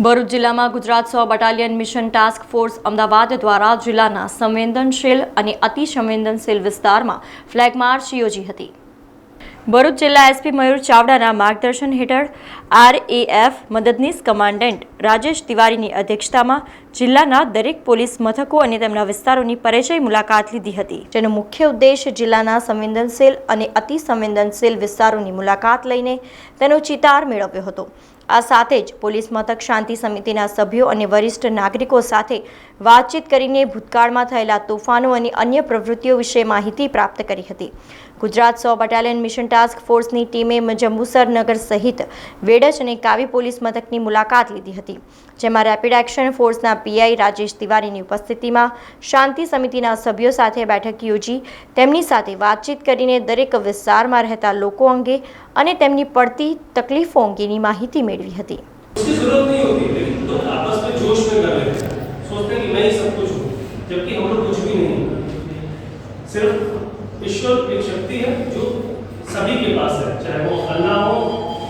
ભરૂચ જિલ્લામાં Gujarat 100 battalion mission task force Ahmedabad દ્વારા જિલ્લાના સંવેદનશીલ અને અતિ સંવેદનશીલ વિસ્તારમાં ફ્લેગ માર્ચ યોજી હતી। ભરૂચ જિલ્લા એસપી મયુર ચાવડાના માર્ગદર્શન હેઠળ આરએએફ મદદનીશ કમાન્ડન્ટ રાજેશ તિવારીની અધ્યક્ષતામાં જિલ્લાના દરેક પોલીસ મથકો અને તેમના વિસ્તારોની પરિચય મુલાકાત લીધી હતી, જેનો મુખ્ય ઉદ્દેશ જિલ્લાના સંવેદનશીલ અને અતિ સંવેદનશીલ વિસ્તારોની મુલાકાત લઈને તેનો ચિતાર મેળવ્યો હતો। આ સાથે જ પોલીસ મથક શાંતિ સમિતિના સભ્યો અને વરિષ્ઠ નાગરિકો સાથે વાતચીત કરીને ભૂતકાળમાં થયેલા તોફાનો અને અન્ય પ્રવૃત્તિઓ વિશે માહિતી પ્રાપ્ત કરી હતી। ગુજરાત 100 બટાલિયન મિશન ટાસ્ક ફોર્સની ટીમે જંબુસર નગર સહિત વેડજ અને કાવી પોલીસ મથકની મુલાકાત લીધી હતી, જેમાં રેપિડ એક્શન ફોર્સના પીઆઈ રાજેશ તિવારીની ઉપસ્થિતિમાં શાંતિ સમિતિના સભ્યો સાથે બેઠક યોજી તેમની સાથે વાતચીત કરીને દરેક વિસ્તારમાં રહેતા લોકો અંગે અને તેમની પડતી તકલીફો અંગેની माहिती मेळवी हती। उसकी जरूरत नहीं होती, लेकिन लोग आपस में जोश में कर लेते हैं, सोचते हैं कि मैं ही सब कुछ हूँ, जबकि हम लोग कुछ भी नहीं। सिर्फ ईश्वर एक शक्ति है जो सभी के पास है, चाहे वो अल्लाह हो,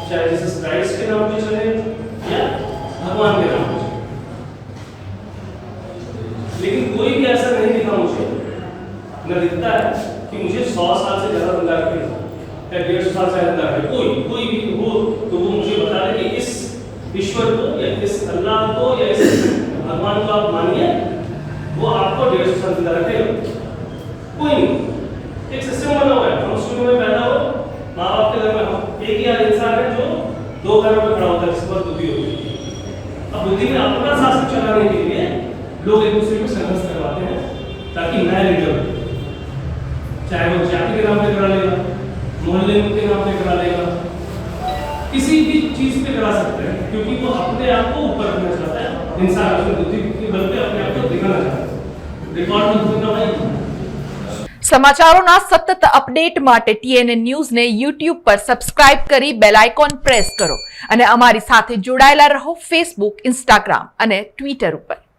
चाहे जीसस क्राइस्ट के नाम पे चले या भगवान के नाम पे चले। लेकिन कोई भी ऐसा नहीं दिखा मुझे, न दिखता है कि मुझे 100 साल से ज्यादा जिंदा रखे या 150 साल से ज्यादा रखे, कोई भी हो तो वो मुझे बता दे कि इस ईश्वर को या इस अल्लाह को या इस भगवान को आप मानिए, वो आपको 150 साल जिंदा रखेगा। कोई नहीं, एक सिस्टम बना हुआ है। हम शुरू में पैदा हो, माँ बाप के घर में हम एक ही इंसान है जो 2 घरों में खड़ा होता है, जिस पर बुद्धि होती है। अब बुद्धि में अपना शासन चलाने के लिए लोग एक दूसरे को संघर्ष करवाते हैं ताकि नया लीडर हो, चाहे वो जाति के नाम पे करा लेगा, मोहल्ले के नाम पे करा लेगा, किसी भी चीज पे करा सकते हैं, क्योंकि वो अपने आप को ऊपर रखना चाहता है। इंसान अपनी बुद्धि के बल पे अपने आप को दिखाना चाहता है। रिकॉर्ड में दुनिया भाई સમાચારોના સતત અપડેટ માટે TNN ન્યૂઝને YouTube પર સબસ્ક્રાઇબ કરી બેલ આઇકોન પ્રેસ કરો અને અમારી સાથે જોડાયેલા રહો Facebook, Instagram અને Twitter ઉપર।